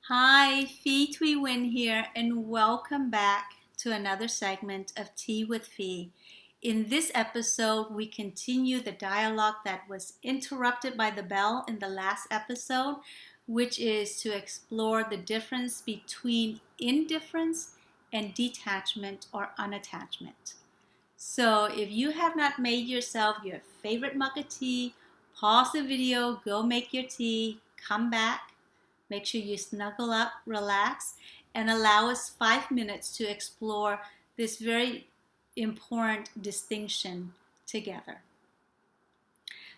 Hi, Fee Twee Win here, and welcome back to another segment of Tea with Fee. In this episode, we continue the dialogue that was interrupted by the bell in the last episode, which is to explore the difference between indifference and detachment or unattachment. So, if you have not made yourself your favorite mug of tea, pause the video, go make your tea, come back. Make sure you snuggle up, relax, and allow us 5 minutes to explore this very important distinction together.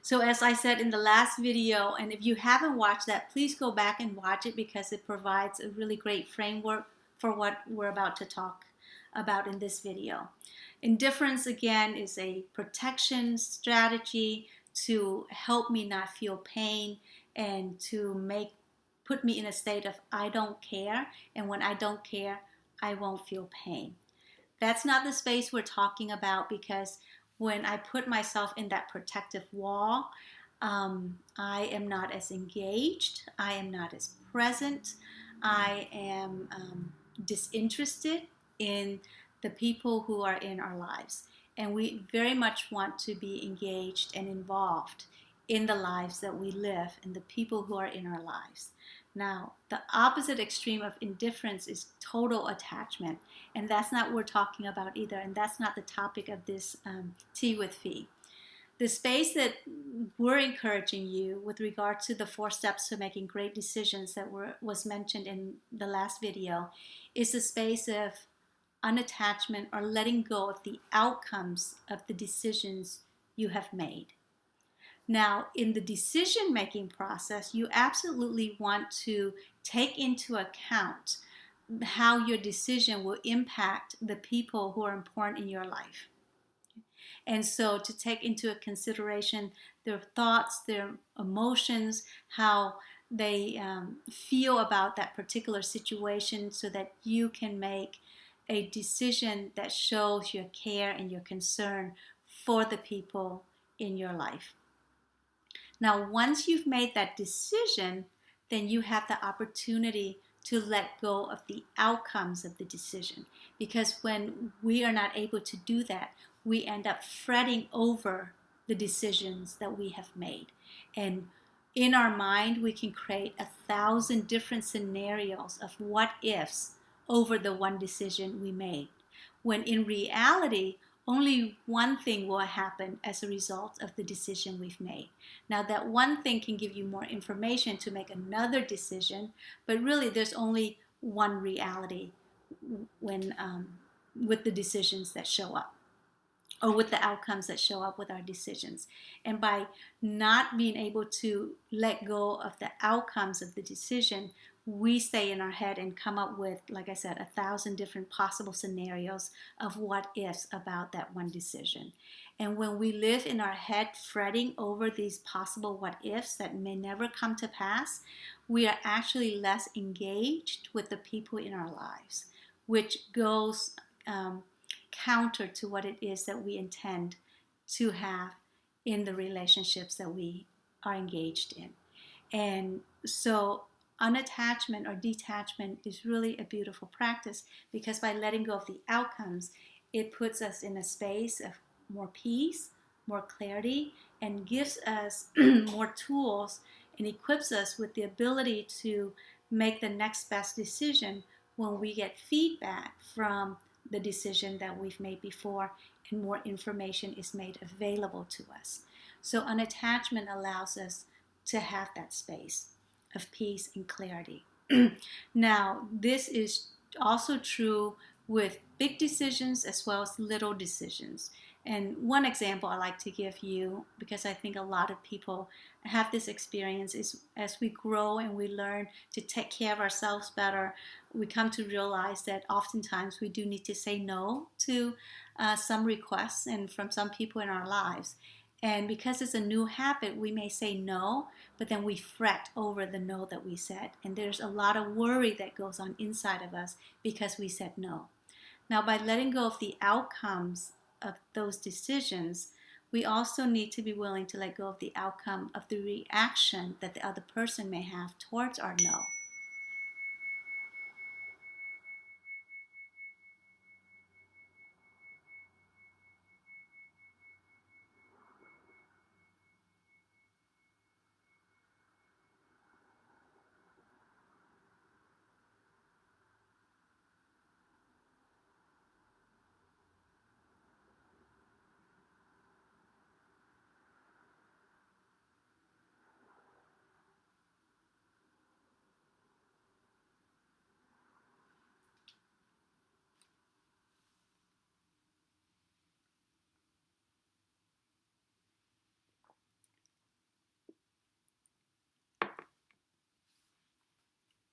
So as I said in the last video, and if you haven't watched that, please go back and watch it because it provides a really great framework for what we're about to talk about in this video. Indifference, again, is a protection strategy to help me not feel pain and to put me in a state of I don't care, and when I don't care, I won't feel pain. That's not the space we're talking about, because when I put myself in that protective wall, I am not as engaged, I am not as present, I am disinterested in the people who are in our lives. And we very much want to be engaged and involved in the lives that we live and the people who are in our lives. Now, the opposite extreme of indifference is total attachment, and that's not what we're talking about either, and that's not the topic of this Tea with Fee. The space that we're encouraging you with regard to the 4 steps to making great decisions that was mentioned in the last video is a space of unattachment or letting go of the outcomes of the decisions you have made. Now, in the decision-making process, you absolutely want to take into account how your decision will impact the people who are important in your life. And so to take into consideration their thoughts, their emotions, how they feel about that particular situation so that you can make a decision that shows your care and your concern for the people in your life. Now, once you've made that decision, then you have the opportunity to let go of the outcomes of the decision. Because when we are not able to do that, we end up fretting over the decisions that we have made. And in our mind, we can create 1,000 different scenarios of what ifs over the one decision we made. When in reality, only one thing will happen as a result of the decision we've made. Now, that one thing can give you more information to make another decision, but really there's only one reality when with the decisions that show up, or with the outcomes that show up with our decisions. And by not being able to let go of the outcomes of the decision, we stay in our head and come up with, like I said, 1,000 different possible scenarios of what ifs about that one decision. And when we live in our head fretting over these possible what ifs that may never come to pass, we are actually less engaged with the people in our lives, which goes counter to what it is that we intend to have in the relationships that we are engaged in. And so unattachment or detachment is really a beautiful practice, because by letting go of the outcomes, it puts us in a space of more peace, more clarity, and gives us more tools and equips us with the ability to make the next best decision when we get feedback from the decision that we've made before and more information is made available to us. So unattachment allows us to have that space of peace and clarity. Now, this is also true with big decisions as well as little decisions. And one example I like to give you, because I think a lot of people have this experience, is as we grow and we learn to take care of ourselves better, we come to realize that oftentimes we do need to say no to some requests and from some people in our lives. And because it's a new habit, we may say no, but then we fret over the no that we said. And there's a lot of worry that goes on inside of us because we said no. Now, by letting go of the outcomes of those decisions, we also need to be willing to let go of the outcome of the reaction that the other person may have towards our no.